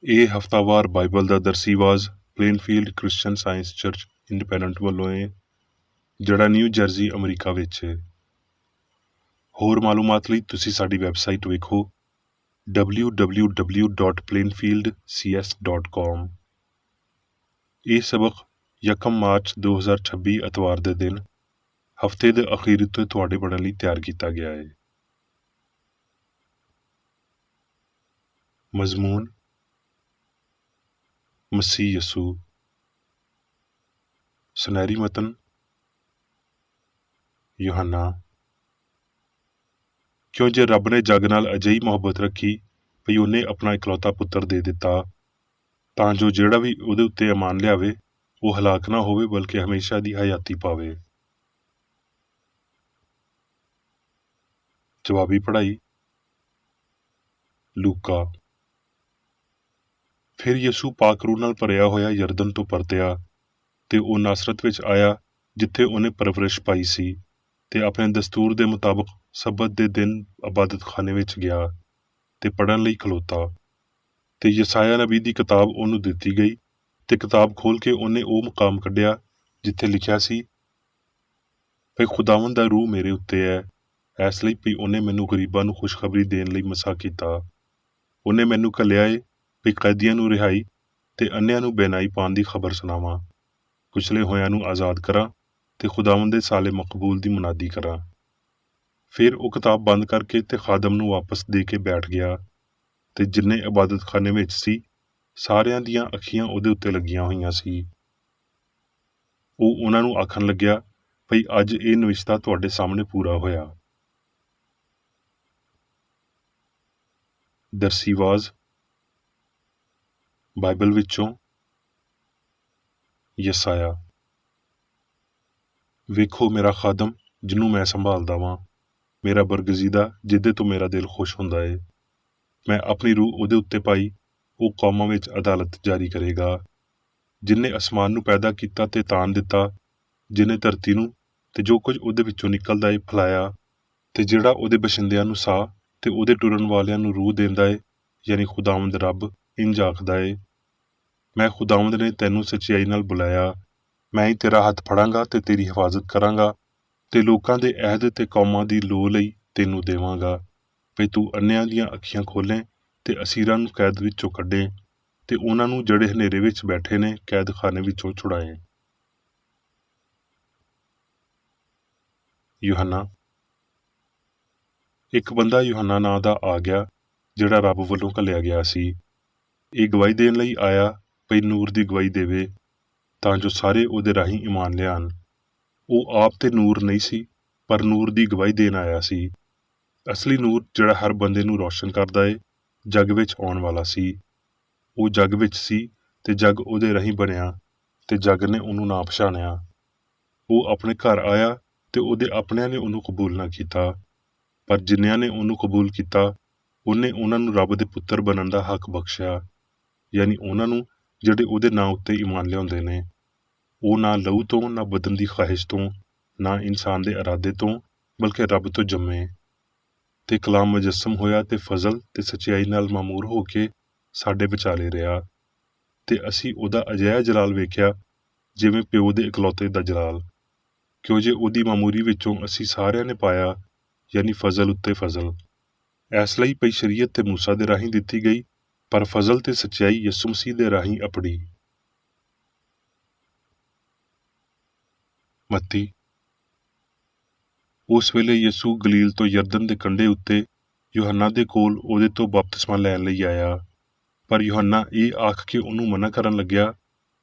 ਇਹ ਹਫ਼ਤਾਵਾਰ ਬਾਈਬਲ ਦਾ ਦਰਸੀ ਆਵਾਜ਼ ਪਲੇਨਫੀਲਡ Christian science church independent ਵੱਲੋਂ ਹੈ, ਜਿਹੜਾ ਨਿਊ ਜਰਜ਼ੀ ਅਮਰੀਕਾ ਵਿੱਚ ਹੈ। ਹੋਰ ਮਾਲੂਮਾਤ ਲਈ ਤੁਸੀਂ ਸਾਡੀ ਵੈਬਸਾਈਟ ਵੇਖੋ www.plainfieldcs.com। ਇਹ ਸਬਕ 1 ਮਾਰਚ 2026 ਐਤਵਾਰ ਦੇ ਦਿਨ ਹਫ਼ਤੇ ਦੇ ਅਖੀਰ ਉੱਤੇ ਤੁਹਾਡੇ ਪੜ੍ਹਨ ਲਈ ਤਿਆਰ ਕੀਤਾ ਗਿਆ ਹੈ। ਮਜ਼ਮੂਨ ਮਸੀਹ ਯਸੂ। ਸੁਨਹਿਰੀ ਮਤਨ ਯੂਹੰਨਾ। ਕਿਉਂ ਜੇ ਰੱਬ ਨੇ ਜੱਗ ਨਾਲ ਅਜਿਹੀ ਮੁਹੱਬਤ ਰੱਖੀ ਭਈ ਉਹਨੇ ਆਪਣਾ ਇਕਲੌਤਾ ਪੁੱਤਰ ਦੇ ਦਿੱਤਾ, ਤਾਂ ਜੋ ਜਿਹੜਾ ਵੀ ਉਹਦੇ ਉੱਤੇ ਈਮਾਨ ਲਿਆਵੇ ਉਹ ਹਲਾਕ ਨਾ ਹੋਵੇ ਬਲਕਿ ਹਮੇਸ਼ਾ ਦੀ ਹਯਾਤੀ ਪਾਵੇ। ਜਵਾਬੀ ਪੜ੍ਹਾਈ ਲੂਕਾ। ਫਿਰ ਯਿਸੂ ਪਾਕ ਰੂਹ ਨਾਲ ਭਰਿਆ ਹੋਇਆ ਯਰਦਨ ਤੋਂ ਪਰਤਿਆ ਤੇ ਉਹ ਨਾਸਰਤ ਵਿੱਚ ਆਇਆ, ਜਿੱਥੇ ਉਹਨੇ ਪਰਵਰਿਸ਼ ਪਾਈ ਸੀ, ਤੇ ਆਪਣੇ ਦਸਤੂਰ ਦੇ ਮੁਤਾਬਕ ਸਬਤ ਦੇ ਦਿਨ ਇਬਾਦਤਖਾਨੇ ਵਿੱਚ ਗਿਆ ਤੇ ਪੜ੍ਹਨ ਲਈ ਖਲੋਤਾ। ਤੇ ਯਸਾਇਆ ਨਬੀ ਦੀ ਕਿਤਾਬ ਉਹਨੂੰ ਦਿੱਤੀ ਗਈ, ਤੇ ਕਿਤਾਬ ਖੋਲ੍ਹ ਕੇ ਉਹਨੇ ਉਹ ਮੁਕਾਮ ਕੱਢਿਆ ਜਿੱਥੇ ਲਿਖਿਆ ਸੀ, ਭਈ ਖੁਦਾਵੰਦ ਦਾ ਰੂਹ ਮੇਰੇ ਉੱਤੇ ਹੈ, ਇਸ ਲਈ ਭਈ ਉਹਨੇ ਮੈਨੂੰ ਗਰੀਬਾਂ ਨੂੰ ਖੁਸ਼ਖਬਰੀ ਦੇਣ ਲਈ ਮਸਾ ਕੀਤਾ। ਉਹਨੇ ਮੈਨੂੰ ਘੱਲਿਆ ਏ ਭਈ ਕੈਦੀਆਂ ਨੂੰ ਰਿਹਾਈ ਤੇ ਅੰਨ੍ਹਿਆਂ ਨੂੰ ਬੇਨਾਈ ਪਾਉਣ ਦੀ ਖਬਰ ਸੁਣਾਵਾਂ, ਕੁਚਲੇ ਹੋਇਆਂ ਨੂੰ ਆਜ਼ਾਦ ਕਰਾਂ ਤੇ ਖੁਦਾਵੰਦ ਦੇ ਸਾਲੇ ਮਕਬੂਲ ਦੀ ਮੁਨਾਦੀ ਕਰਾਂ। ਫਿਰ ਉਹ ਕਿਤਾਬ ਬੰਦ ਕਰਕੇ ਤੇ ਖਾਦਮ ਨੂੰ ਵਾਪਸ ਦੇ ਕੇ ਬੈਠ ਗਿਆ, ਤੇ ਜਿੰਨੇ ਇਬਾਦਤਖਾਨੇ ਵਿੱਚ ਸੀ ਸਾਰਿਆਂ ਦੀਆਂ ਅੱਖੀਆਂ ਉਹਦੇ ਉੱਤੇ ਲੱਗੀਆਂ ਹੋਈਆਂ ਸੀ। ਉਹ ਉਹਨਾਂ ਨੂੰ ਆਖਣ ਲੱਗਿਆ ਭਈ ਅੱਜ ਇਹ ਨਵਿਸ਼ਤਾ ਤੁਹਾਡੇ ਸਾਹਮਣੇ ਪੂਰਾ ਹੋਇਆ। ਦਰਸੀ ਆਵਾਜ਼ ਬਾਈਬਲ ਵਿੱਚੋਂ ਯਸਾਇਆ। ਵੇਖੋ ਮੇਰਾ ਖਾਦਮ ਜਿਹਨੂੰ ਮੈਂ ਸੰਭਾਲਦਾ ਵਾਂ, ਮੇਰਾ ਬਰਗਜ਼ੀਦਾ ਜਿਹਦੇ ਤੋਂ ਮੇਰਾ ਦਿਲ ਖੁਸ਼ ਹੁੰਦਾ ਏ। ਮੈਂ ਆਪਣੀ ਰੂਹ ਉਹਦੇ ਉੱਤੇ ਪਾਈ, ਉਹ ਕੌਮਾਂ ਵਿੱਚ ਅਦਾਲਤ ਜਾਰੀ ਕਰੇਗਾ। ਜਿਹਨੇ ਅਸਮਾਨ ਨੂੰ ਪੈਦਾ ਕੀਤਾ ਤੇ ਤਾਣ ਦਿੱਤਾ, ਜਿਹਨੇ ਧਰਤੀ ਨੂੰ ਤੇ ਜੋ ਕੁਝ ਉਹਦੇ ਵਿੱਚੋਂ ਨਿਕਲਦਾ ਏ ਫੈਲਾਇਆ, ਤੇ ਜਿਹੜਾ ਉਹਦੇ ਬਸ਼ਿੰਦਿਆਂ ਨੂੰ ਸਾਹ ਤੇ ਉਹਦੇ ਟੁਰਨ ਵਾਲਿਆਂ ਨੂੰ ਰੂਹ ਦੇਂਦਾ ਏ, ਯਾਨੀ ਖੁਦਾਵੰਦ ਰੱਬ ਇੰਜ ਆਖਦਾ ਏ, ਮੈਂ ਖੁਦਾਵੰਦ ਨੇ ਤੈਨੂੰ ਸੱਚਾਈ ਨਾਲ ਬੁਲਾਇਆ, ਮੈਂ ਹੀ ਤੇਰਾ ਹੱਥ ਫੜਾਂਗਾ ਤੇ ਤੇਰੀ ਹਿਫਾਜ਼ਤ ਕਰਾਂਗਾ, ਤੇ ਲੋਕਾਂ ਦੇ ਅਹਿਦ ਤੇ ਕੌਮਾਂ ਦੀ ਲੋਅ ਲਈ ਤੈਨੂੰ ਦੇਵਾਂਗਾ, ਭਈ ਤੂੰ ਅੰਨ੍ਹਿਆਂ ਦੀਆਂ ਅੱਖੀਆਂ ਖੋਲ੍ਹੇਂ ਤੇ ਅਸੀਰਾਂ ਨੂੰ ਕੈਦ ਵਿੱਚੋਂ ਕੱਢੇ, ਤੇ ਉਹਨਾਂ ਨੂੰ ਜਿਹੜੇ ਹਨੇਰੇ ਵਿੱਚ ਬੈਠੇ ਨੇ ਕੈਦਖਾਨੇ ਵਿੱਚੋਂ ਛੁਡਾਏ। ਯੂਹੰਨਾ। ਇੱਕ ਬੰਦਾ ਯੂਹੰਨਾ ਨਾਂ ਦਾ ਆ ਗਿਆ, ਜਿਹੜਾ ਰੱਬ ਵੱਲੋਂ ਘੱਲਿਆ ਗਿਆ ਸੀ। ਇਹ ਗਵਾਹੀ ਦੇਣ ਲਈ ਆਇਆ ਭਈ ਨੂਰ ਦੀ ਗਵਾਹੀ ਦੇਵੇ, ਤਾਂ ਜੋ ਸਾਰੇ ਉਹਦੇ ਰਾਹੀਂ ਈਮਾਨ ਲਿਆਉਣ। ਉਹ ਆਪ ਤੇ ਨੂਰ ਨਹੀਂ ਸੀ, ਪਰ ਨੂਰ ਦੀ ਗਵਾਹੀ ਦੇਣ ਆਇਆ ਸੀ। ਅਸਲੀ ਨੂਰ ਜਿਹੜਾ ਹਰ ਬੰਦੇ ਨੂੰ ਰੌਸ਼ਨ ਕਰਦਾ ਏ, ਜੱਗ ਵਿੱਚ ਆਉਣ ਵਾਲਾ ਸੀ। ਉਹ ਜੱਗ ਵਿੱਚ ਸੀ ਤੇ ਜੱਗ ਉਹਦੇ ਰਾਹੀਂ ਬਣਿਆ, ਤੇ ਜੱਗ ਨੇ ਉਹਨੂੰ ਨਾ ਪਛਾਣਿਆ। ਉਹ ਆਪਣੇ ਘਰ ਆਇਆ ਤੇ ਉਹਦੇ ਆਪਣਿਆਂ ਨੇ ਉਹਨੂੰ ਕਬੂਲ ਨਾ ਕੀਤਾ, ਪਰ ਜਿੰਨਿਆਂ ਨੇ ਉਹਨੂੰ ਕਬੂਲ ਕੀਤਾ ਉਹਨੇ ਉਹਨਾਂ ਨੂੰ ਰੱਬ ਦੇ ਪੁੱਤਰ ਬਣਨ ਦਾ ਹੱਕ ਬਖਸ਼ਿਆ, ਯਾਨੀ ਉਹਨਾਂ ਨੂੰ ਜਿਹੜੇ ਉਹਦੇ ਨਾਂ ਉੱਤੇ ਈਮਾਨ ਲਿਆਉਂਦੇ ਨੇ। ਉਹ ਨਾ ਲਹੂ ਤੋਂ, ਨਾ ਬਦਨ ਦੀ ਖਾਹਿਸ਼ ਤੋਂ, ਨਾ ਇਨਸਾਨ ਦੇ ਇਰਾਦੇ ਤੋਂ, ਬਲਕਿ ਰੱਬ ਤੋਂ ਜੰਮੇ। ਤੇ ਕਲਾਮ ਮੁਜੱਸਮ ਹੋਇਆ ਤੇ ਫਜ਼ਲ ਤੇ ਸੱਚਾਈ ਨਾਲ ਮਾਮੂਰ ਹੋ ਕੇ ਸਾਡੇ ਵਿਚਾਲੇ ਰਿਹਾ, ਤੇ ਅਸੀਂ ਉਹਦਾ ਅਜਿਹਾ ਜਲਾਲ ਵੇਖਿਆ ਜਿਵੇਂ ਪਿਓ ਦੇ ਇਕਲੌਤੇ ਦਾ ਜਲਾਲ, ਕਿਉਂ ਜੇ ਉਹਦੀ ਮਾਮੂਰੀ ਵਿੱਚੋਂ ਅਸੀਂ ਸਾਰਿਆਂ ਨੇ ਪਾਇਆ, ਯਾਨੀ ਫਜ਼ਲ ਉੱਤੇ ਫਜ਼ਲ। ਇਸ ਲਈ ਪਈ ਸ਼ਰੀਅਤ ਤੇ ਮੂਸਾ ਦੇ ਰਾਹੀਂ ਦਿੱਤੀ ਗਈ, ਪਰ ਫਜ਼ਲ ਤੇ ਸੱਚਾਈ ਯਿਸੂ ਮਸੀਹ ਦੇ ਰਾਹੀਂ ਅਪੜੀ। ਮੱਤੀ। ਉਸ ਵੇਲੇ ਯਿਸੂ ਗਲੀਲ ਤੋਂ ਯਰਦਨ ਦੇ ਕੰਢੇ ਉੱਤੇ ਯੂਹੰਨਾ ਦੇ ਕੋਲ ਉਹਦੇ ਤੋਂ ਬਪਤਿਸਮਾ ਲੈਣ ਲਈ ਆਇਆ, ਪਰ ਯੂਹੰਨਾ ਇਹ ਆਖ ਕੇ ਉਹਨੂੰ ਮਨਾ ਕਰਨ ਲੱਗਿਆ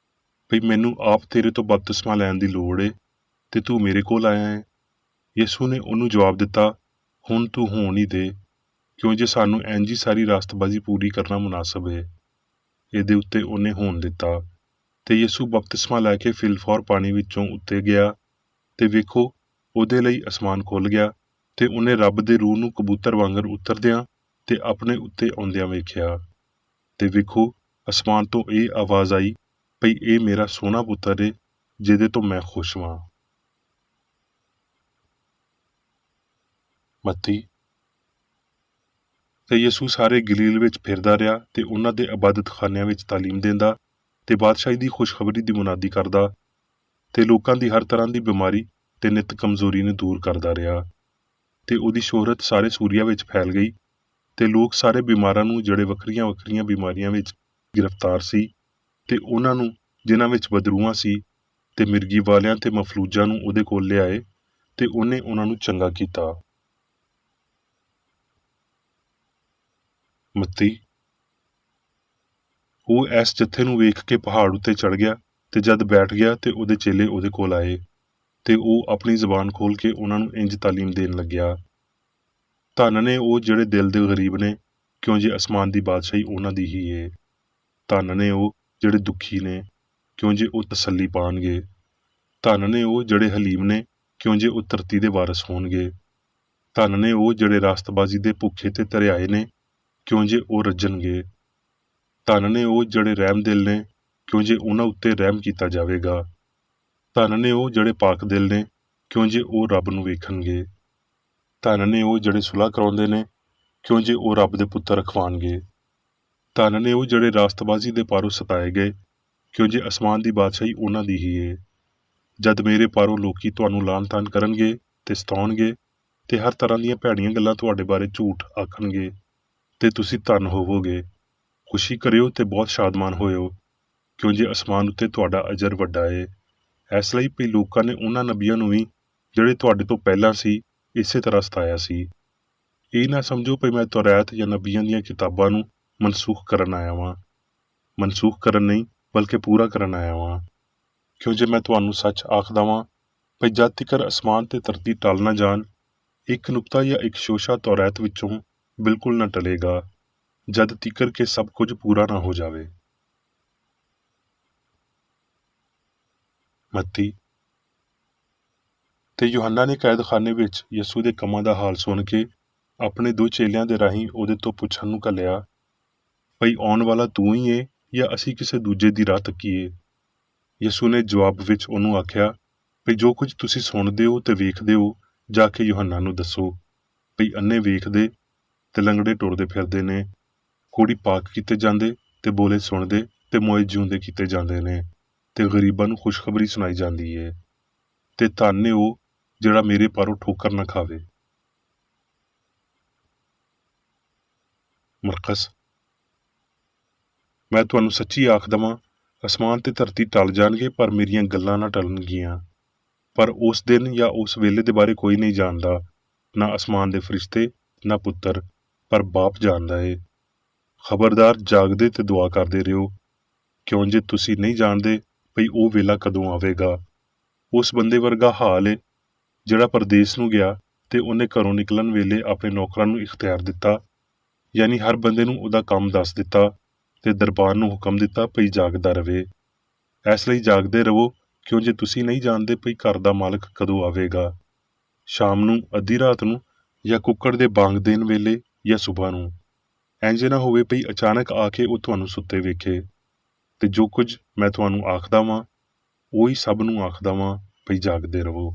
ਭਈ ਮੈਨੂੰ ਆਪ ਤੇਰੇ ਤੋਂ ਬਪਤਿਸਮਾ ਲੈਣ ਦੀ ਲੋੜ ਏ, ਤੇ ਤੂੰ ਮੇਰੇ ਕੋਲ ਆਇਆ ਏ। ਯਿਸੂ ਨੇ ਉਹਨੂੰ ਜਵਾਬ ਦਿੱਤਾ, ਹੁਣ ਤੂੰ ਹੋਣ ਹੀ ਦੇ, ਕਿਉਂ ਜੇ ਸਾਨੂੰ ਇੰਝ ਹੀ ਸਾਰੀ ਰਾਸਤਬਾਜ਼ੀ ਪੂਰੀ ਕਰਨਾ ਮੁਨਾਸਬ ਏ। ਇਹਦੇ ਉੱਤੇ ਉਹਨੇ ਹੋਣ ਦਿੱਤਾ, ਤੇ ਯਿਸੂ ਬਪਤਿਸਮਾ ਲੈ ਕੇ ਫਿਲਫੌਰ ਪਾਣੀ ਵਿੱਚੋਂ ਉੱਤੇ ਗਿਆ, ਤੇ ਵੇਖੋ ਉਹਦੇ ਲਈ ਅਸਮਾਨ ਖੁੱਲ੍ਹ ਗਿਆ, ਤੇ ਉਹਨੇ ਰੱਬ ਦੇ ਰੂਹ ਨੂੰ ਕਬੂਤਰ ਵਾਂਗਰ ਉਤਰਦਿਆਂ ਤੇ ਆਪਣੇ ਉੱਤੇ ਆਉਂਦਿਆਂ ਵੇਖਿਆ। ਤੇ ਵੇਖੋ ਅਸਮਾਨ ਤੋਂ ਇਹ ਆਵਾਜ਼ ਆਈ ਭਈ ਇਹ ਮੇਰਾ ਸੋਹਣਾ ਪੁੱਤਰ ਏ, ਜਿਹਦੇ ਤੋਂ ਮੈਂ ਖੁਸ਼ ਵਾਂ। ਮੱਤੀ ਤੇ ਯਿਸੂ ਸਾਰੇ ਗਲੀਲ ਵਿੱਚ ਫਿਰਦਾ ਰਿਹਾ ਤੇ ਉਹਨਾਂ ਦੇ ਇਬਾਦਤਖਾਨਿਆਂ ਵਿੱਚ ਤਾਲੀਮ ਦਿੰਦਾ ਤੇ ਬਾਦਸ਼ਾਹੀ ਦੀ ਖੁਸ਼ਖਬਰੀ ਦੀ ਮੁਨਾਦੀ ਕਰਦਾ ਤੇ ਲੋਕਾਂ ਦੀ ਹਰ ਤਰ੍ਹਾਂ ਦੀ ਬਿਮਾਰੀ ਤੇ ਨਿੱਤ ਕਮਜ਼ੋਰੀ ਨੂੰ ਦੂਰ ਕਰਦਾ ਰਿਹਾ। ਤੇ ਉਹਦੀ ਸ਼ੋਹਰਤ ਸਾਰੇ ਸੂਰੀਆ ਵਿੱਚ ਫੈਲ ਗਈ ਤੇ ਲੋਕ ਸਾਰੇ ਬਿਮਾਰਾਂ ਨੂੰ, ਜਿਹੜੇ ਵੱਖਰੀਆਂ ਬਿਮਾਰੀਆਂ ਵਿੱਚ ਗ੍ਰਿਫਤਾਰ ਸੀ, ਤੇ ਉਹਨਾਂ ਨੂੰ ਜਿਨ੍ਹਾਂ ਵਿੱਚ ਬਦਰੂਆਂ ਸੀ ਤੇ ਮਿਰਗੀ ਵਾਲਿਆਂ ਤੇ ਮਫਲੂਜਾਂ ਨੂੰ ਉਹਦੇ ਕੋਲ ਲਿਆਏ ਤੇ ਉਹਨੇ ਉਹਨਾਂ ਨੂੰ ਚੰਗਾ ਕੀਤਾ। ਮੱਤੀ। ਉਹ ਇਸ ਜੱਥੇ ਨੂੰ ਵੇਖ ਕੇ ਪਹਾੜ ਉੱਤੇ ਚੜ ਗਿਆ ਤੇ ਜਦ ਬੈਠ ਗਿਆ ਤੇ ਉਹਦੇ ਚੇਲੇ ਉਹਦੇ ਕੋਲ ਆਏ ਤੇ ਉਹ ਆਪਣੀ ਜ਼ਬਾਨ ਖੋਲ ਕੇ ਉਹਨਾਂ ਨੂੰ ਇੰਜ ਤਾਲੀਮ ਦੇਣ ਲੱਗਿਆ। ਧੰਨ ਨੇ ਉਹ ਜਿਹੜੇ ਦਿਲ ਦੇ ਗਰੀਬ ਨੇ, ਕਿਉਂ ਜੇ ਅਸਮਾਨ ਦੀ ਬਾਦਸ਼ਾਹੀ ਉਹਨਾਂ ਦੀ ਹੀ ਏ। ਧੰਨ ਨੇ ਉਹ ਜਿਹੜੇ ਦੁਖੀ ਨੇ, ਕਿਉਂ ਜੇ ਉਹ ਤਸੱਲੀ ਪਾਣਗੇ। ਧੰਨ ਨੇ ਉਹ ਜਿਹੜੇ ਹਲੀਮ ਨੇ, ਕਿਉਂ ਜੇ ਉਹ ਧਰਤੀ ਦੇ ਵਾਰਸ ਹੋਣਗੇ। ਧੰਨ ਨੇ ਉਹ ਜਿਹੜੇ ਰਾਸਤਬਾਜ਼ੀ ਦੇ ਭੁੱਖੇ ਤੇ ਧਰਿਆਏ ਨੇ, ਕਿਉਂ ਜੇ ਉਹ ਰੱਜਣਗੇ। ਧੰਨ ਨੇ ਉਹ ਜਿਹੜੇ ਰਹਿਮ ਦਿਲ ਨੇ, ਕਿਉਂ ਜੇ ਉਹਨਾਂ ਉੱਤੇ ਰਹਿਮ ਕੀਤਾ ਜਾਵੇਗਾ। ਧੰਨ ਨੇ ਉਹ ਜਿਹੜੇ ਪਾਕ ਦਿਲ ਨੇ, ਕਿਉਂ ਜੇ ਉਹ ਰੱਬ ਨੂੰ ਵੇਖਣਗੇ। ਧੰਨ ਨੇ ਉਹ ਜਿਹੜੇ ਸੁਲ੍ਹਾ ਕਰਾਉਂਦੇ ਨੇ, ਕਿਉਂ ਜੇ ਉਹ ਰੱਬ ਦੇ ਪੁੱਤਰ ਅਖਵਾਣਗੇ। ਧੰਨ ਨੇ ਉਹ ਜਿਹੜੇ ਰਾਸਤਬਾਜ਼ੀ ਦੇ ਪਾਰੋਂ ਸਤਾਏ ਗਏ, ਕਿਉਂ ਜੇ ਅਸਮਾਨ ਦੀ ਬਾਦਸ਼ਾਹੀ ਉਹਨਾਂ ਦੀ ਹੀ ਏ। ਜਦ ਮੇਰੇ ਪਾਰੋਂ ਲੋਕੀ ਤੁਹਾਨੂੰ ਲਾਹਨ-ਤਾਨ ਕਰਨਗੇ ਤੇ ਸਤਾਉਣਗੇ ਤੇ ਹਰ ਤਰ੍ਹਾਂ ਦੀਆਂ ਭੈੜੀਆਂ ਗੱਲਾਂ ਤੁਹਾਡੇ ਬਾਰੇ ਝੂਠ ਆਖਣਗੇ ਤੇ ਤੁਸੀਂ ਧੰਨ ਹੋਵੋਗੇ। ਖੁਸ਼ੀ ਕਰਿਓ ਤੇ ਬਹੁਤ ਸ਼ਾਦਮਾਨ ਹੋਇਓ, ਕਿਉਂ ਜੇ ਅਸਮਾਨ ਉੱਤੇ ਤੁਹਾਡਾ ਅਜਰ ਵੱਡਾ ਏ। ਇਸ ਲਈ ਵੀ ਲੋਕਾਂ ਨੇ ਉਹਨਾਂ ਨਬੀਆਂ ਨੂੰ ਵੀ, ਜਿਹੜੇ ਤੁਹਾਡੇ ਤੋਂ ਪਹਿਲਾਂ ਸੀ, ਇਸੇ ਤਰ੍ਹਾਂ ਸਤਾਇਆ ਸੀ। ਇਹ ਨਾ ਸਮਝੋ ਵੀ ਮੈਂ ਤੌਰਾਤ ਜਾਂ ਨਬੀਆਂ ਦੀਆਂ ਕਿਤਾਬਾਂ ਨੂੰ ਮਨਸੂਖ ਕਰਨ ਆਇਆ ਵਾਂ। ਮਨਸੂਖ ਕਰਨ ਨਹੀਂ, ਬਲਕਿ ਪੂਰਾ ਕਰਨ ਆਇਆ ਵਾਂ। ਕਿਉਂ ਜੇ ਮੈਂ ਤੁਹਾਨੂੰ ਸੱਚ ਆਖਦਾ ਵਾਂ ਵੀ ਜਦ ਤੀਕਰ ਅਸਮਾਨ ਤੇ ਧਰਤੀ ਟਲ ਨਾ ਜਾਣ, ਇੱਕ ਨੁਕਤਾ ਜਾਂ ਇੱਕ ਸ਼ੋਸ਼ਾ ਤੌਰਾਤ ਵਿੱਚੋਂ ਬਿਲਕੁਲ ਨਾ ਟਲੇਗਾ, ਜਦ ਤੀਕਰ ਕਿ ਸਭ ਕੁਝ ਪੂਰਾ ਨਾ ਹੋ ਜਾਵੇ। ਮੱਤੀ। ਤੇ ਯੂਹੰਨਾ ਨੇ ਕੈਦਖਾਨੇ ਵਿੱਚ ਯਿਸੂ ਦੇ ਕੰਮਾਂ ਦਾ ਹਾਲ ਸੁਣ ਕੇ ਆਪਣੇ 2 ਚੇਲਿਆਂ ਦੇ ਰਾਹੀਂ ਉਹਦੇ ਤੋਂ ਪੁੱਛਣ ਨੂੰ ਘੱਲਿਆ, ਭਈ ਆਉਣ ਵਾਲਾ ਤੂੰ ਹੀ ਏ ਜਾਂ ਅਸੀਂ ਕਿਸੇ ਦੂਜੇ ਦੀ ਰਾਹ ਤੱਕੀਏ। ਯਿਸੂ ਨੇ ਜਵਾਬ ਵਿੱਚ ਉਹਨੂੰ ਆਖਿਆ, ਭਈ ਜੋ ਕੁਝ ਤੁਸੀਂ ਸੁਣਦੇ ਹੋ ਤੇ ਵੇਖਦੇ ਹੋ, ਜਾ ਕੇ ਯੂਹੰਨਾ ਨੂੰ ਦੱਸੋ, ਭਈ ਅੰਨੇ ਵੇਖਦੇ ਤੇ ਲੰਗੜੇ ਟੁਰਦੇ ਫਿਰਦੇ ਨੇ, ਕੋੜੀ ਪਾਕ ਕੀਤੇ ਜਾਂਦੇ ਤੇ ਬੋਲੇ ਸੁਣਦੇ ਤੇ ਮੋਏ ਜਿਉਂਦੇ ਕੀਤੇ ਜਾਂਦੇ ਨੇ, ਤੇ ਗਰੀਬਾਂ ਨੂੰ ਖੁਸ਼ਖਬਰੀ ਸੁਣਾਈ ਜਾਂਦੀ ਏ। ਤੇ ਧੰਨ ਏ ਉਹ ਜਿਹੜਾ ਮੇਰੇ ਪਾਰੋਂ ਠੋਕਰ ਨਾ ਖਾਵੇ। ਮਰਕਸ। ਮੈਂ ਤੁਹਾਨੂੰ ਸੱਚੀ ਆਖਦਾ ਵਾਂ, ਅਸਮਾਨ ਤੇ ਧਰਤੀ ਟਲ ਜਾਣਗੇ ਪਰ ਮੇਰੀਆਂ ਗੱਲਾਂ ਨਾ ਟਲਣਗੀਆਂ। ਪਰ ਉਸ ਦਿਨ ਜਾਂ ਉਸ ਵੇਲੇ ਦੇ ਬਾਰੇ ਕੋਈ ਨਹੀਂ ਜਾਣਦਾ, ਨਾ ਅਸਮਾਨ ਦੇ ਫਰਿਸ਼ਤੇ, ਨਾ ਪੁੱਤਰ, ਪਰ ਬਾਪ ਜਾਣਦਾ ਏ। ਖਬਰਦਾਰ ਜਾਗਦੇ ਤੇ ਦੁਆ ਕਰਦੇ ਰਹੋ, ਕਿਉਂ ਜੇ ਤੁਸੀਂ ਨਹੀਂ ਜਾਣਦੇ ਭਈ ਉਹ ਵੇਲਾ ਕਦੋਂ ਆਵੇਗਾ। ਉਸ ਬੰਦੇ ਵਰਗਾ ਹਾਲ ਏ ਜਿਹੜਾ ਪਰਦੇਸ ਨੂੰ ਗਿਆ ਤੇ ਉਹਨੇ ਘਰੋਂ ਨਿਕਲਣ ਵੇਲੇ ਆਪਣੇ ਨੌਕਰਾਂ ਨੂੰ ਇਖਤਿਆਰ ਦਿੱਤਾ, ਯਾਨੀ ਹਰ ਬੰਦੇ ਨੂੰ ਉਹਦਾ ਕੰਮ ਦੱਸ ਦਿੱਤਾ ਤੇ ਦਰਬਾਰ ਨੂੰ ਹੁਕਮ ਦਿੱਤਾ ਭਈ ਜਾਗਦਾ ਰਵੇ। ਇਸ ਲਈ ਜਾਗਦੇ ਰਹੋ, ਕਿਉਂ ਜੇ ਤੁਸੀਂ ਨਹੀਂ ਜਾਣਦੇ ਭਈ ਘਰ ਦਾ ਮਾਲਕ ਕਦੋਂ ਆਵੇਗਾ, ਸ਼ਾਮ ਨੂੰ, ਅੱਧੀ ਰਾਤ ਨੂੰ, ਜਾਂ ਕੁੱਕੜ ਦੇ ਬਾਂਗ ਦੇਣ ਵੇਲੇ, ਜਾਂ ਸੁਬਹ ਨੂੰ। ਇੰਜ ਨਾ ਹੋਵੇ ਭਈ ਅਚਾਨਕ ਆ ਕੇ ਉਹ ਤੁਹਾਨੂੰ ਸੁੱਤੇ ਵੇਖੇ। ਤੇ ਜੋ ਕੁਝ ਮੈਂ ਤੁਹਾਨੂੰ ਆਖਦਾ ਵਾਂ, ਉਹੀ ਸਭ ਨੂੰ ਆਖਦਾ ਵਾਂ ਭਈ ਜਾਗਦੇ ਰਹੋ।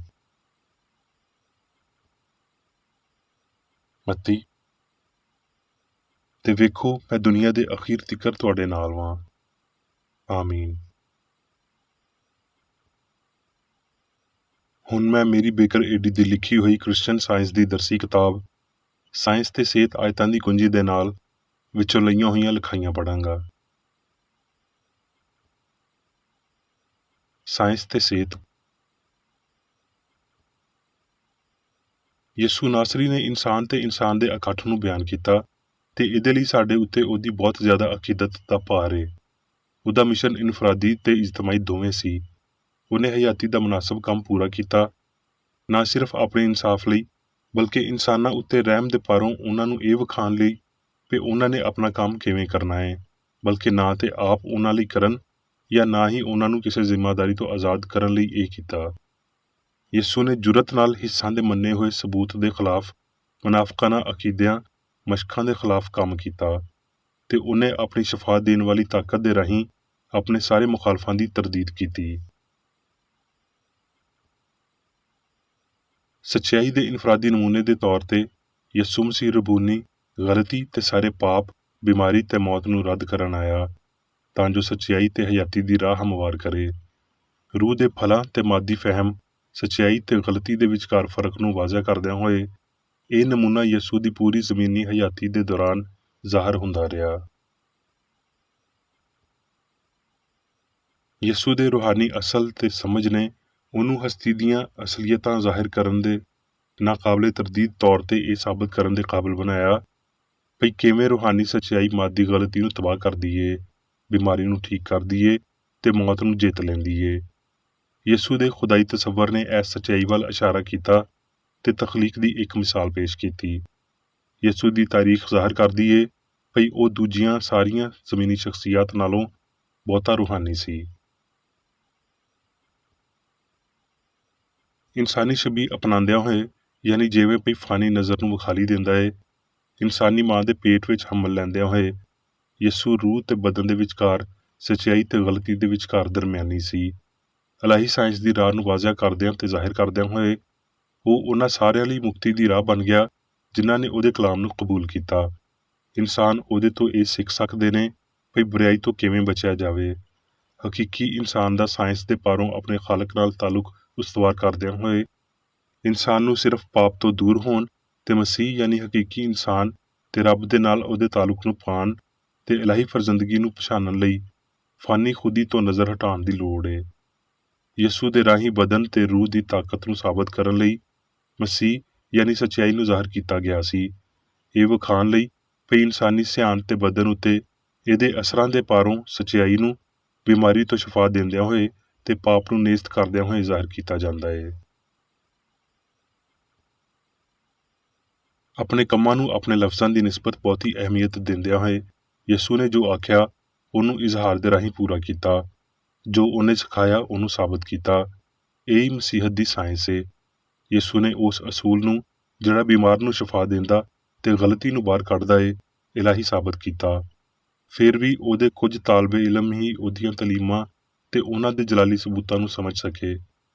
ਮੱਤੀ। ਤੇ ਵੇਖੋ, ਮੈਂ ਦੁਨੀਆ ਦੇ ਅਖੀਰ ਤੀਕਰ ਤੁਹਾਡੇ ਨਾਲ ਵਾਂ। ਆਮੀਨ। ਹੁਣ ਮੈਂ ਮੇਰੀ ਬੇਕਰ ਏਡੀ ਦੀ ਲਿਖੀ ਹੋਈ ਕ੍ਰਿਸਚਨ ਸਾਇੰਸ ਦੀ ਦਰਸੀ ਕਿਤਾਬ ਸਾਇੰਸ ਤੇ ਸਿਹਤ ਆਇਤਾਂ ਦੀ ਕੁੰਜੀ ਦੇ ਨਾਲ ਵਿੱਚੋਂ ਲਈਆਂ ਹੋਈਆਂ ਲਿਖਾਈਆਂ ਪੜ੍ਹਾਂਗਾ। ਸਾਇੰਸ ਤੇ ਸਿਹਤ। ਯਿਸੂ ਨਾਸਰੀ ਨੇ ਇਨਸਾਨ ਤੇ ਇਨਸਾਨ ਦੇ ਇਕੱਠ ਨੂੰ ਬਿਆਨ ਕੀਤਾ ਤੇ ਇਹਦੇ ਲਈ ਸਾਡੇ ਉੱਤੇ ਉਹਦੀ ਬਹੁਤ ਜ਼ਿਆਦਾ ਅਕੀਦਤ ਦਾ ਭਾਰ ਏ। ਉਹਦਾ ਮਿਸ਼ਨ ਇਨਫਰਾਦੀ ਤੇ ਇਜਤਮਾਈ ਦੋਵੇਂ ਸੀ। ਉਹਨੇ ਹਯਾਤੀ ਦਾ ਮੁਨਾਸਬ ਕੰਮ ਪੂਰਾ ਕੀਤਾ, ਨਾ ਸਿਰਫ ਆਪਣੇ ਇਨਸਾਫ ਲਈ, ਬਲਕਿ ਇਨਸਾਨਾਂ ਉੱਤੇ ਰਹਿਮ ਦੇ ਪਾਰੋਂ ਉਹਨਾਂ ਨੂੰ ਇਹ ਵਿਖਾਉਣ ਲਈ ਕਿ ਉਹਨਾਂ ਨੇ ਆਪਣਾ ਕੰਮ ਕਿਵੇਂ ਕਰਨਾ ਹੈ, ਬਲਕਿ ਨਾ ਤੇ ਆਪ ਉਹਨਾਂ ਲਈ ਕਰਨ ਜਾਂ ਨਾ ਹੀ ਉਹਨਾਂ ਨੂੰ ਕਿਸੇ ਜ਼ਿੰਮੇਵਾਰੀ ਤੋਂ ਆਜ਼ਾਦ ਕਰਨ ਲਈ ਇਹ ਕੀਤਾ। ਯਿਸੂ ਨੇ ਜੁਰਤ ਨਾਲ ਹਿੱਸਾਂ ਦੇ ਮੰਨੇ ਹੋਏ ਸਬੂਤ ਦੇ ਖਿਲਾਫ, ਮੁਨਾਫਕਾਨਾ ਅਕੀਦਿਆਂ, ਮਸ਼ਕਾਂ ਦੇ ਖਿਲਾਫ ਕੰਮ ਕੀਤਾ ਤੇ ਉਹਨੇ ਆਪਣੀ ਸ਼ਫਾ ਦੇਣ ਵਾਲੀ ਤਾਕਤ ਦੇ ਰਾਹੀਂ ਆਪਣੇ ਸਾਰੇ ਮੁਖਾਲਫਾਂ ਦੀ ਤਰਦੀਦ ਕੀਤੀ। ਸੱਚਾਈ ਦੇ ਇਨਫਰਾਦੀ ਨਮੂਨੇ ਦੇ ਤੌਰ ਤੇ ਯਿਸੂ ਮਸੀਹ ਰਬੂਨੀ ਗਲਤੀ ਤੇ ਸਾਰੇ ਪਾਪ, ਬਿਮਾਰੀ ਤੇ ਮੌਤ ਨੂੰ ਰੱਦ ਕਰਨ ਆਇਆ, ਤਾਂ ਜੋ ਸੱਚਾਈ ਤੇ ਹਯਾਤੀ ਦੀ ਰਾਹ ਹਮਵਾਰ ਕਰੇ। ਰੂਹ ਦੇ ਫਲਾਂ ਤੇ ਮਾਦੀ ਫਹਿਮ, ਸੱਚਾਈ ਤੇ ਗਲਤੀ ਦੇ ਵਿਚਕਾਰ ਫਰਕ ਨੂੰ ਵਾਜ਼ਾ ਕਰਦਿਆਂ ਹੋਏ, ਇਹ ਨਮੂਨਾ ਯਿਸੂ ਦੀ ਪੂਰੀ ਜ਼ਮੀਨੀ ਹਯਾਤੀ ਦੇ ਦੌਰਾਨ ਜ਼ਾਹਰ ਹੁੰਦਾ ਰਿਹਾ। ਯਿਸੂ ਦੇ ਰੂਹਾਨੀ ਅਸਲ ਤੇ ਸਮਝ ਨੇ ਉਹਨੂੰ ਹਸਤੀ ਦੀਆਂ ਅਸਲੀਅਤਾਂ ਜ਼ਾਹਿਰ ਕਰਨ ਦੇ ਨਾਕਾਬਲੇ ਤਰਦੀਦ ਤੌਰ ਤੇ ਇਹ ਸਾਬਤ ਕਰਨ ਦੇ ਕਾਬਲ ਬਣਾਇਆ ਭਈ ਕਿਵੇਂ ਰੂਹਾਨੀ ਸੱਚਾਈ ਮਾਦੀ ਗਲਤੀ ਨੂੰ ਤਬਾਹ ਕਰਦੀ ਏ, ਬਿਮਾਰੀ ਨੂੰ ਠੀਕ ਕਰਦੀ ਏ ਤੇ ਮੌਤ ਨੂੰ ਜਿੱਤ ਲੈਂਦੀ ਏ। ਯਿਸੂ ਦੇ ਖੁਦਾਈ ਤਸੱਵਰ ਨੇ ਇਸ ਸੱਚਾਈ ਵੱਲ ਇਸ਼ਾਰਾ ਕੀਤਾ ਤੇ ਤਖਲੀਕ ਦੀ ਇੱਕ ਮਿਸਾਲ ਪੇਸ਼ ਕੀਤੀ। ਯਿਸੂ ਦੀ ਤਾਰੀਖ ਜ਼ਾਹਰ ਕਰਦੀ ਏ ਭਈ ਉਹ ਦੂਜੀਆਂ ਸਾਰੀਆਂ ਜ਼ਮੀਨੀ ਸ਼ਖਸੀਅਤ ਨਾਲੋਂ ਬਹੁਤਾ ਰੂਹਾਨੀ ਸੀ। ਇਨਸਾਨੀ ਛਬੀ ਅਪਣਾਉਂਦਿਆਂ ਹੋਏ, ਯਾਨੀ ਜਿਵੇਂ ਭਈ ਫਾਨੀ ਨਜ਼ਰ ਨੂੰ ਵਿਖਾਲੀ ਦਿੰਦਾ ਏ, ਇਨਸਾਨੀ ਮਾਂ ਦੇ ਪੇਟ ਵਿੱਚ ਹੰਮਲ ਲੈਂਦਿਆਂ ਹੋਏ, ਯਿਸੂ ਰੂਹ ਤੇ ਬਦਨ ਦੇ ਵਿਚਕਾਰ, ਸੱਚਾਈ ਤੇ ਗਲਤੀ ਦੇ ਵਿਚਕਾਰ ਦਰਮਿਆਨੀ ਸੀ। ਇਲਾਹੀ ਸਾਇੰਸ ਦੀ ਰਾਹ ਨੂੰ ਵਾਜ਼ਿਆ ਕਰਦਿਆਂ ਤੇ ਜ਼ਾਹਿਰ ਕਰਦਿਆਂ ਹੋਏ, ਉਹ ਉਹਨਾਂ ਸਾਰਿਆਂ ਲਈ ਮੁਕਤੀ ਦੀ ਰਾਹ ਬਣ ਗਿਆ ਜਿਨ੍ਹਾਂ ਨੇ ਉਹਦੇ ਕਲਾਮ ਨੂੰ ਕਬੂਲ ਕੀਤਾ। ਇਨਸਾਨ ਉਹਦੇ ਤੋਂ ਇਹ ਸਿੱਖ ਸਕਦੇ ਨੇ ਭਈ ਬੁਰਾਈ ਤੋਂ ਕਿਵੇਂ ਬਚਿਆ ਜਾਵੇ। ਹਕੀਕੀ ਇਨਸਾਨ ਦਾ ਸਾਇੰਸ ਦੇ ਪਾਰੋਂ ਆਪਣੇ ਖਾਲਕ ਨਾਲ ਤਾਲੁਕ ਉਸਤਵਾਰ ਕਰਦਿਆਂ ਹੋਏ, ਇਨਸਾਨ ਨੂੰ ਸਿਰਫ ਪਾਪ ਤੋਂ ਦੂਰ ਹੋਣ ਤੇ ਮਸੀਹ ਯਾਨੀ ਹਕੀਕੀ ਇਨਸਾਨ ਤੇ ਰੱਬ ਦੇ ਨਾਲ ਉਹਦੇ ਤਾਲੁਕ ਨੂੰ ਪਾਉਣ ਤੇ ਇਲਾਹੀ ਫਰਜ਼ੰਦਗੀ ਨੂੰ ਪਛਾਣਨ ਲਈ ਫਾਨੀ ਖੁਦੀ ਤੋਂ ਨਜ਼ਰ ਹਟਾਉਣ ਦੀ ਲੋੜ ਏ। ਯਿਸੂ ਦੇ ਰਾਹੀਂ ਬਦਨ ਤੇ ਰੂਹ ਦੀ ਤਾਕਤ ਨੂੰ ਸਾਬਤ ਕਰਨ ਲਈ ਮਸੀਹ ਯਾਨੀ ਸੱਚਾਈ ਨੂੰ ਜ਼ਾਹਰ ਕੀਤਾ ਗਿਆ ਸੀ। ਇਹ ਵਿਖਾਉਣ ਲਈ ਭਈ ਇਨਸਾਨੀ ਸਿਆਣ ਤੇ ਬਦਨ ਉੱਤੇ ਇਹਦੇ ਅਸਰਾਂ ਦੇ ਪਾਰੋਂ ਸੱਚਾਈ ਨੂੰ ਬਿਮਾਰੀ ਤੋਂ ਸ਼ਿਫਾ ਦਿੰਦਿਆਂ ਹੋਏ ਤੇ ਪਾਪ ਨੂੰ ਨੇਸਤ ਕਰਦਿਆਂ ਹੋਏ ਜ਼ਾਹਰ ਕੀਤਾ ਜਾਂਦਾ ਏ। ਆਪਣੇ ਕੰਮਾਂ ਨੂੰ ਆਪਣੇ ਲਫ਼ਜ਼ਾਂ ਦੀ ਨਿਸਬਤ ਬਹੁਤੀ ਅਹਿਮੀਅਤ ਦਿੰਦਿਆਂ ਹੋਏ, ਯਿਸੂ ਨੇ ਜੋ ਆਖਿਆ ਉਹਨੂੰ ਇਜ਼ਹਾਰ ਦੇ ਰਾਹੀਂ ਪੂਰਾ ਕੀਤਾ, ਜੋ ਉਹਨੇ ਸਿਖਾਇਆ ਉਹਨੂੰ ਸਾਬਤ ਕੀਤਾ। ਇਹੀ ਮਸੀਹਤ ਦੀ ਸਾਇੰਸ ਏ। ਯਿਸੂ ਨੇ ਉਸ ਅਸੂਲ ਨੂੰ ਜਿਹੜਾ ਬਿਮਾਰ ਨੂੰ ਸ਼ਿਫਾ ਦਿੰਦਾ ਤੇ ਗਲਤੀ ਨੂੰ ਬਾਹਰ ਕੱਢਦਾ ਏ, ਇਲਾਹੀ ਸਾਬਤ ਕੀਤਾ। ਫਿਰ ਵੀ ਉਹਦੇ ਕੁਝ ਤਾਲਬੇ ਇਲਮ ਹੀ ਉਹਦੀਆਂ ਤਲੀਮਾਂ ਤੇ ਉਹਨਾਂ ਦੇ ਜਲਾਲੀ ਸਬੂਤਾਂ ਨੂੰ ਸਮਝ ਸਕੇ,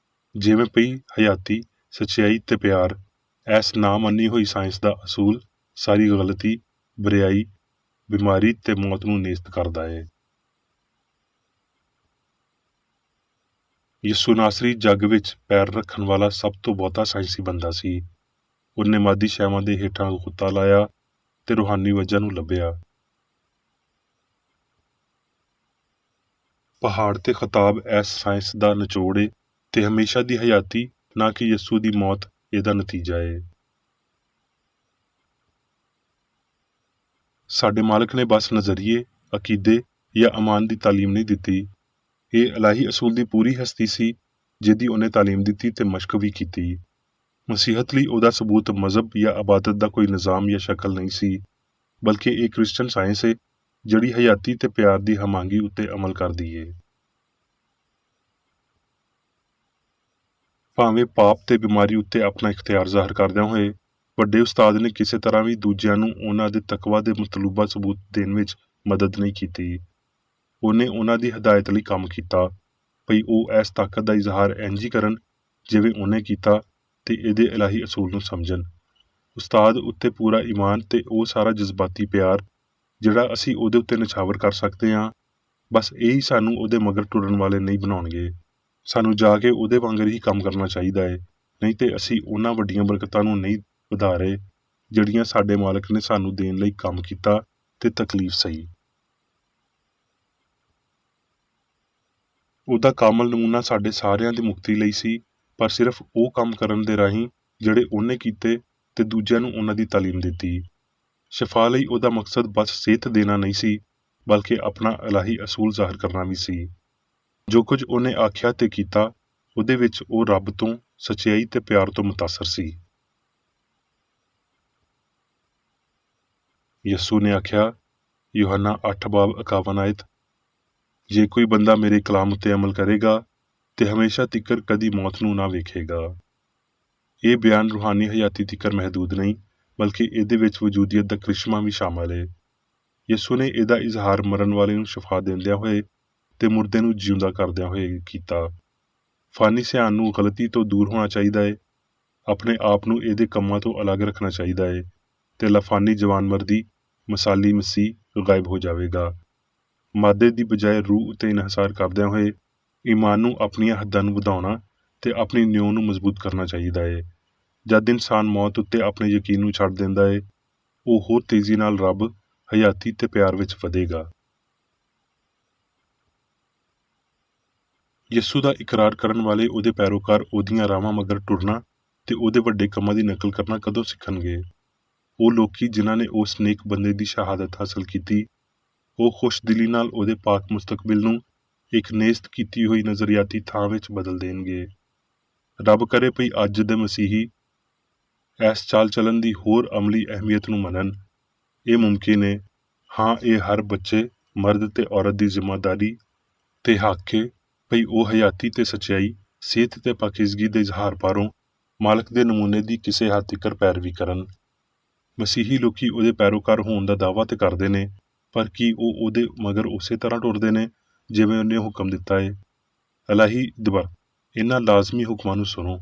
ਜਿਵੇਂ ਭਈ ਹਯਾਤੀ, ਸੱਚਾਈ ਤੇ ਪਿਆਰ। ਇਸ ਨਾ ਮੰਨੀ ਹੋਈ ਸਾਇੰਸ ਦਾ ਅਸੂਲ ਸਾਰੀ ਗਲਤੀ, ਬੁਰਾਈ, ਬਿਮਾਰੀ ਤੇ ਮੌਤ ਨੂੰ ਨੇਸਤ ਕਰਦਾ ਏ। ਯਿਸੂ ਨਾਸਰੀ ਜੱਗ ਵਿੱਚ ਪੈਰ ਰੱਖਣ ਵਾਲਾ ਸਭ ਤੋਂ ਬਹੁਤਾ ਸਾਇੰਸੀ ਬੰਦਾ ਸੀ। ਉਹਨੇ ਮਾਦੀ ਸ਼ੈਵਾਂ ਦੇ ਹੇਠਾਂ ਕੁੱਤਾ ਲਾਇਆ ਤੇ ਰੂਹਾਨੀ ਵਜ੍ਹਾ ਨੂੰ ਲੱਭਿਆ। ਪਹਾੜ ਤੇ ਖਿਤਾਬ ਇਸ ਸਾਇੰਸ ਦਾ ਨਿਚੋੜ ਏ ਤੇ ਹਮੇਸ਼ਾ ਦੀ ਹਯਾਤੀ, ਨਾ ਕਿ ਯਿਸੂ ਦੀ ਮੌਤ, ਇਹਦਾ ਨਤੀਜਾ ਏ। ਸਾਡੇ ਮਾਲਕ ਨੇ ਬਸ ਨਜ਼ਰੀਏ, ਅਕੀਦੇ ਜਾਂ ਅਮਾਨ ਦੀ ਤਾਲੀਮ ਨਹੀਂ ਦਿੱਤੀ। ਇਹ ਇਲਾਹੀ ਅਸੂਲ ਦੀ ਪੂਰੀ ਹਸਤੀ ਸੀ ਜਿਹਦੀ ਉਹਨੇ ਤਾਲੀਮ ਦਿੱਤੀ ਤੇ ਮਸ਼ਕ ਵੀ ਕੀਤੀ। ਮਸੀਹਤ ਲਈ ਉਹਦਾ ਸਬੂਤ ਮਜ਼ਹਬ ਜਾਂ ਇਬਾਦਤ ਦਾ ਕੋਈ ਨਿਜ਼ਾਮ ਜਾਂ ਸ਼ਕਲ ਨਹੀਂ ਸੀ, ਬਲਕਿ ਇਹ ਕ੍ਰਿਸਚਨ ਸਾਇੰਸ ਏ ਜਿਹੜੀ ਹਯਾਤੀ ਤੇ ਪਿਆਰ ਦੀ ਹਮਾਂਗੀ ਉੱਤੇ ਅਮਲ ਕਰਦੀ ਏ। ਭਾਵੇਂ ਪਾਪ ਤੇ ਬਿਮਾਰੀ ਉੱਤੇ ਆਪਣਾ ਇਖਤਿਆਰ ਜ਼ਾਹਰ ਕਰਦਿਆਂ ਹੋਏ ਵੱਡੇ ਉਸਤਾਦ ਨੇ ਕਿਸੇ ਤਰ੍ਹਾਂ ਵੀ ਦੂਜਿਆਂ ਨੂੰ ਉਹਨਾਂ ਦੇ ਤਕਵਾ ਦੇ ਮਤਲੂਬਾ ਸਬੂਤ ਦੇਣ ਵਿੱਚ ਮਦਦ ਨਹੀਂ ਕੀਤੀ। ਉਹਨੇ ਉਹਨਾਂ ਦੀ ਹਦਾਇਤ ਲਈ ਕੰਮ ਕੀਤਾ ਭਈ ਉਹ ਇਸ ਤਾਕਤ ਦਾ ਇਜ਼ਹਾਰ ਇੰਝ ਹੀ ਕਰਨ ਜਿਵੇਂ ਉਹਨੇ ਕੀਤਾ ਤੇ ਇਹਦੇ ਇਲਾਹੀ ਅਸੂਲ ਨੂੰ ਸਮਝਣ। ਉਸਤਾਦ ਉੱਤੇ ਪੂਰਾ ਈਮਾਨ ਤੇ ਉਹ ਸਾਰਾ ਜਜ਼ਬਾਤੀ ਪਿਆਰ ਜਿਹੜਾ ਅਸੀਂ ਉਹਦੇ ਉੱਤੇ ਨਿਛਾਵਰ ਕਰ ਸਕਦੇ ਹਾਂ, ਬਸ ਇਹੀ ਸਾਨੂੰ ਉਹਦੇ ਮਗਰ ਟੁਰਨ ਵਾਲੇ ਨਹੀਂ ਬਣਾਉਣਗੇ। ਸਾਨੂੰ ਜਾ ਕੇ ਉਹਦੇ ਵਾਂਗਰ ਹੀ ਕੰਮ ਕਰਨਾ ਚਾਹੀਦਾ ਏ, ਨਹੀਂ ਤੇ ਅਸੀਂ ਉਹਨਾਂ ਵੱਡੀਆਂ ਬਰਕਤਾਂ ਨੂੰ ਨਹੀਂ ਵਧਾ ਰਹੇ ਜਿਹੜੀਆਂ ਸਾਡੇ ਮਾਲਕ ਨੇ ਸਾਨੂੰ ਦੇਣ ਲਈ ਕੰਮ ਕੀਤਾ ਤੇ ਤਕਲੀਫ ਸਹੀ। ਉਹਦਾ ਕਾਮਲ ਨਮੂਨਾ ਸਾਡੇ ਸਾਰਿਆਂ ਦੀ ਮੁਕਤੀ ਲਈ ਸੀ, ਪਰ ਸਿਰਫ ਉਹ ਕੰਮ ਕਰਨ ਦੇ ਰਾਹੀਂ ਜਿਹੜੇ ਉਹਨੇ ਕੀਤੇ ਤੇ ਦੂਜਿਆਂ ਨੂੰ ਉਹਨਾਂ ਦੀ ਤਾਲੀਮ ਦਿੱਤੀ। ਸ਼ਿਫਾ ਲਈ ਉਹਦਾ ਮਕਸਦ ਬਸ ਸਿਹਤ ਦੇਣਾ ਨਹੀਂ ਸੀ, ਬਲਕਿ ਆਪਣਾ ਇਲਾਹੀ ਅਸੂਲ ਜ਼ਾਹਰ ਕਰਨਾ ਵੀ ਸੀ। ਜੋ ਕੁਝ ਉਹਨੇ ਆਖਿਆ ਤੇ ਕੀਤਾ, ਉਹਦੇ ਵਿੱਚ ਉਹ ਰੱਬ ਤੋਂ, ਸੱਚਾਈ ਤੇ ਪਿਆਰ ਤੋਂ ਮੁਤਾਸਰ ਸੀ। ਯਿਸੂ ਨੇ ਆਖਿਆ, ਯੂਹੰਨਾ 8:51 ਆਇਤ, ਜੇ ਕੋਈ ਬੰਦਾ ਮੇਰੇ ਕਲਾਮ ਉੱਤੇ ਅਮਲ ਕਰੇਗਾ ਤੇ ਹਮੇਸ਼ਾ ਤਿੱਕਰ ਕਦੀ ਮੌਤ ਨੂੰ ਨਾ ਵੇਖੇਗਾ। ਇਹ ਬਿਆਨ ਰੂਹਾਨੀ ਹਯਾਤੀ ਤਿੱਕਰ ਮਹਿਦੂਦ ਨਹੀਂ, ਬਲਕਿ ਇਹਦੇ ਵਿੱਚ ਵਜੂਦੀਅਤ ਦਾ ਕ੍ਰਿਸ਼ਮਾ ਵੀ ਸ਼ਾਮਲ ਹੈ। ਯਿਸੂ ਨੇ ਇਹਦਾ ਇਜ਼ਹਾਰ ਮਰਨ ਵਾਲੇ ਨੂੰ ਸ਼ਿਫਾ ਦਿੰਦਿਆਂ ਹੋਏ ਤੇ ਮੁਰਦੇ ਨੂੰ ਜਿਉਂਦਾ ਕਰਦਿਆਂ ਹੋਏ ਕੀਤਾ। ਫਾਨੀ ਸਿਆਣ ਨੂੰ ਗਲਤੀ ਤੋਂ ਦੂਰ ਹੋਣਾ ਚਾਹੀਦਾ ਹੈ, ਆਪਣੇ ਆਪ ਨੂੰ ਇਹਦੇ ਕੰਮਾਂ ਤੋਂ ਅਲੱਗ ਰੱਖਣਾ ਚਾਹੀਦਾ ਹੈ ਤੇ ਲਾਫਾਨੀ ਜਵਾਨਮਰਦੀ ਮਸਾਲੀ ਮਸੀਹ ਗਾਇਬ ਹੋ ਜਾਵੇਗਾ। ਮਾਦੇ ਦੀ ਬਜਾਏ ਰੂਹ ਉੱਤੇ ਇਨਹਿਸਾਰ ਕਰਦਿਆਂ ਹੋਏ ਈਮਾਨ ਨੂੰ ਆਪਣੀਆਂ ਹੱਦਾਂ ਨੂੰ ਵਧਾਉਣਾ ਤੇ ਆਪਣੀ ਨਿਉ ਨੂੰ ਮਜ਼ਬੂਤ ਕਰਨਾ ਚਾਹੀਦਾ ਹੈ। ਜਦ ਇਨਸਾਨ ਮੌਤ ਉੱਤੇ ਆਪਣੇ ਯਕੀਨ ਨੂੰ ਛੱਡ ਦਿੰਦਾ ਹੈ, ਉਹ ਹੋਰ ਤੇਜ਼ੀ ਨਾਲ ਰੱਬ, ਹਯਾਤੀ ਤੇ ਪਿਆਰ ਵਿੱਚ ਵਧੇਗਾ। ਯਿਸੂ ਦਾ ਇਕਰਾਰ ਕਰਨ ਵਾਲੇ ਉਹਦੇ ਪੈਰੋਕਾਰ ਉਹਦੀਆਂ ਰਾਹਾਂ ਮਗਰ ਟੁਰਨਾ ਤੇ ਉਹਦੇ ਵੱਡੇ ਕੰਮਾਂ ਦੀ ਨਕਲ ਕਰਨਾ ਕਦੋਂ ਸਿੱਖਣਗੇ? ਉਹ ਲੋਕੀ ਜਿਨ੍ਹਾਂ ਨੇ ਉਸ ਨੇਕ ਬੰਦੇ ਦੀ ਸ਼ਹਾਦਤ ਹਾਸਲ ਕੀਤੀ, ਉਹ ਖੁਸ਼ਦਿਲੀ ਨਾਲ ਉਹਦੇ ਪਾਕ ਮੁਸਤਕਬਿਲ ਨੂੰ ਇੱਕ ਨੇਸਤ ਕੀਤੀ ਹੋਈ ਨਜ਼ਰੀਆਤੀ ਥਾਂ ਵਿੱਚ ਬਦਲ ਦੇਣਗੇ। ਰੱਬ ਕਰੇ ਭਈ ਅੱਜ ਦੇ ਮਸੀਹੀ ਇਸ ਚਾਲ ਚੱਲਣ ਦੀ ਹੋਰ ਅਮਲੀ ਅਹਿਮੀਅਤ ਨੂੰ ਮੰਨਣ। ਇਹ ਮੁਮਕਿਨ ਹੈ। ਹਾਂ, ਇਹ ਹਰ ਬੱਚੇ, ਮਰਦ ਤੇ ਔਰਤ ਦੀ ਜ਼ਿੰਮੇਦਾਰੀ ਤੇ ਹੱਕ ਹੈ ਭਈ ਉਹ ਹਯਾਤੀ ਤੇ ਸੱਚਾਈ, ਸਿਹਤ ਤੇ ਪਾਕੀਜ਼ਗੀ ਦੇ ਇਜ਼ਹਾਰ ਪਾਰੋਂ ਮਾਲਕ ਦੇ ਨਮੂਨੇ ਦੀ ਕਿਸੇ ਹੱਦ ਤੀਕਰ ਪੈਰਵੀ ਕਰਨ। ਮਸੀਹੀ ਲੋਕੀ ਉਹਦੇ ਪੈਰੋਕਾਰ ਹੋਣ ਦਾ ਦਾਅਵਾ ਤੇ ਕਰਦੇ ਨੇ, ਪਰ ਕੀ ਉਹ ਉਹਦੇ ਮਗਰ ਉਸੇ ਤਰ੍ਹਾਂ ਟੁਰਦੇ ਨੇ ਜਿਵੇਂ ਉਹਨੇ ਹੁਕਮ ਦਿੱਤਾ ਹੈ? ਇਲਾਹੀ ਦਬਰ ਇਹਨਾਂ ਲਾਜ਼ਮੀ ਹੁਕਮਾਂ ਨੂੰ ਸੁਣੋ।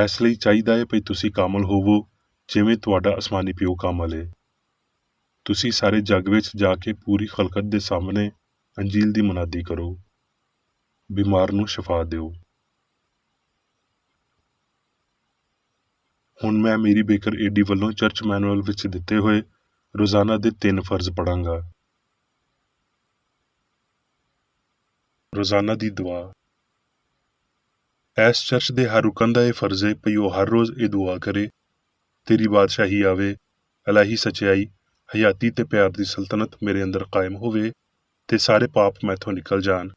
ਇਸ ਲਈ ਚਾਹੀਦਾ ਹੈ ਭਈ ਤੁਸੀਂ ਕਾਮਲ ਹੋਵੋ ਜਿਵੇਂ ਤੁਹਾਡਾ ਅਸਮਾਨੀ ਪਿਓ ਕਾਮਲ ਹੈ। ਤੁਸੀਂ ਸਾਰੇ ਜੱਗ ਵਿੱਚ ਜਾ ਕੇ ਪੂਰੀ ਖਲਕਤ ਦੇ ਸਾਹਮਣੇ ਅੰਜੀਲ ਦੀ ਮੁਨਾਦੀ ਕਰੋ, ਬਿਮਾਰ ਨੂੰ ਸ਼ਫਾ ਦਿਓ। ਹੁਣ ਮੈਂ ਮੇਰੀ ਬੇਕਰ ਏਡੀ ਵੱਲੋਂ ਚਰਚ ਮੈਨੂਅਲ ਵਿੱਚ ਦਿੱਤੇ ਹੋਏ ਰੋਜ਼ਾਨਾ ਦੇ 3 ਫਰਜ਼ ਪੜਾਂਗਾ। ਰੋਜ਼ਾਨਾ ਦੀ ਦੁਆ। ਇਸ ਚਰਚ ਦੇ ਹਰ ਰੁਕਨ ਦਾ ਇਹ ਫਰਜ਼ ਹੈ ਭਈ ਉਹ ਹਰ ਰੋਜ਼ ਇਹ ਦੁਆ ਕਰੇ, ਤੇਰੀ ਬਾਦਸ਼ਾਹੀ ਆਵੇ, ਇਲਾਹੀ ਸੱਚਾਈ, ਹਯਾਤੀ ਤੇ ਪਿਆਰ ਦੀ ਸਲਤਨਤ ਮੇਰੇ ਅੰਦਰ ਕਾਇਮ ਹੋਵੇ ਤੇ ਸਾਰੇ ਪਾਪ ਮੈਥੋਂ ਨਿਕਲ ਜਾਣ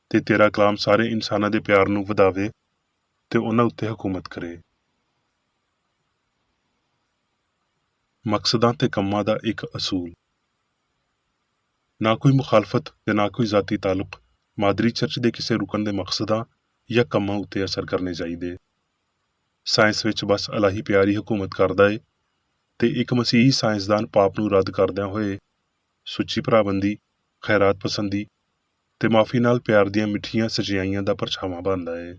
ਤੇ ਤੇਰਾ ਕਲਾਮ ਸਾਰੇ ਇਨਸਾਨਾਂ ਦੇ ਪਿਆਰ ਨੂੰ ਵਧਾਵੇ ਤੇ ਉਹਨਾਂ ਉੱਤੇ ਹਕੂਮਤ ਕਰੇ। ਮਕਸਦਾਂ ਤੇ ਕੰਮਾਂ ਦਾ ਇੱਕ ਅਸੂਲ। ਨਾ ਕੋਈ ਮੁਖਾਲਫਤ ਤੇ ਨਾ ਕੋਈ ਜ਼ਾਤੀ ਤਾਲੁਕ ਮਾਦਰੀ ਚਰਚ ਦੇ ਕਿਸੇ ਰੁਕਨ ਦੇ ਮਕਸਦਾਂ ਜਾਂ ਕੰਮਾਂ ਉੱਤੇ ਅਸਰ ਕਰਨੇ ਚਾਹੀਦੇ। ਸਾਇੰਸ ਵਿੱਚ ਬਸ ਇਲਾਹੀ ਪਿਆਰ ਹੀ ਹਕੂਮਤ ਕਰਦਾ ਏ ਤੇ ਇੱਕ ਮਸੀਹੀ ਸਾਇੰਸਦਾਨ ਪਾਪ ਨੂੰ ਰੱਦ ਕਰਦਿਆਂ ਹੋਏ ਸੁੱਚੀ ਭਰਾਬੰਦੀ, ਖੈਰਾਤ ਪਸੰਦੀ ਤੇ ਮਾਫੀ ਨਾਲ ਪਿਆਰ ਦੀਆਂ ਮਿੱਠੀਆਂ ਸਚਾਈਆਂ ਦਾ ਪਰਛਾਵਾਂ ਬਣਦਾ ਏ।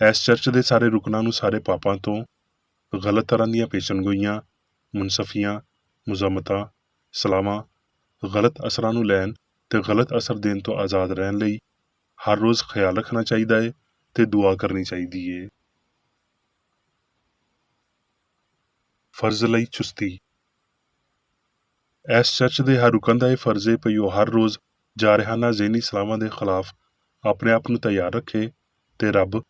ਇਸ ਚਰਚ ਦੇ ਸਾਰੇ ਰੁਕਨਾਂ ਨੂੰ ਸਾਰੇ ਪਾਪਾਂ ਤੋਂ, ਗਲਤ ਤਰ੍ਹਾਂ ਦੀਆਂ ਪੇਸ਼ਨਗੋਈਆਂ, ਮੁਨਸਫੀਆਂ, ਮੁਜ਼ਮਤਾਂ, ਸਲਾਮਾਂ, ਗਲਤ ਅਸਰਾਂ ਨੂੰ ਲੈਣ ਤੇ ਗਲਤ ਅਸਰ ਦੇਣ ਤੋਂ ਆਜ਼ਾਦ ਰਹਿਣ ਲਈ ਹਰ ਰੋਜ਼ ਖਿਆਲ ਰੱਖਣਾ ਚਾਹੀਦਾ ਏ ਤੇ ਦੁਆ ਕਰਨੀ ਚਾਹੀਦੀ ਏ। ਫਰਜ਼ ਲਈ ਚੁਸਤੀ। ਇਸ ਚਰਚ ਦੇ ਹਰ ਰੁਕਨ ਦਾ ਇਹ ਫਰਜ਼ ਹੈ ਭਈ ਉਹ ਹਰ ਰੋਜ਼ ਜਾਰਹਾਨਾ ਜ਼ਹਿਨੀ ਸਲਾਮਾਂ ਦੇ ਖਿਲਾਫ ਆਪਣੇ ਆਪ ਨੂੰ ਤਿਆਰ ਰੱਖੇ ਤੇ ਰੱਬ,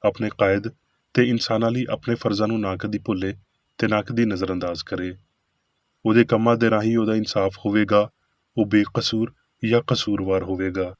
ਆਪਣੇ ਕਾਇਦ ਤੇ ਇਨਸਾਨਾਂ ਲਈ ਆਪਣੇ ਫਰਜ਼ਾਂ ਨੂੰ ਨਾ ਕਦੀ ਭੁੱਲੇ ਤੇ ਨਾ ਕਦੀ ਨਜ਼ਰਅੰਦਾਜ਼ ਕਰੇ। ਉਹਦੇ ਕੰਮਾਂ ਦੇ ਰਾਹੀਂ ਉਹਦਾ ਇਨਸਾਫ ਹੋਵੇਗਾ, ਉਹ ਬੇਕਸੂਰ ਜਾਂ ਕਸੂਰਵਾਰ ਹੋਵੇਗਾ।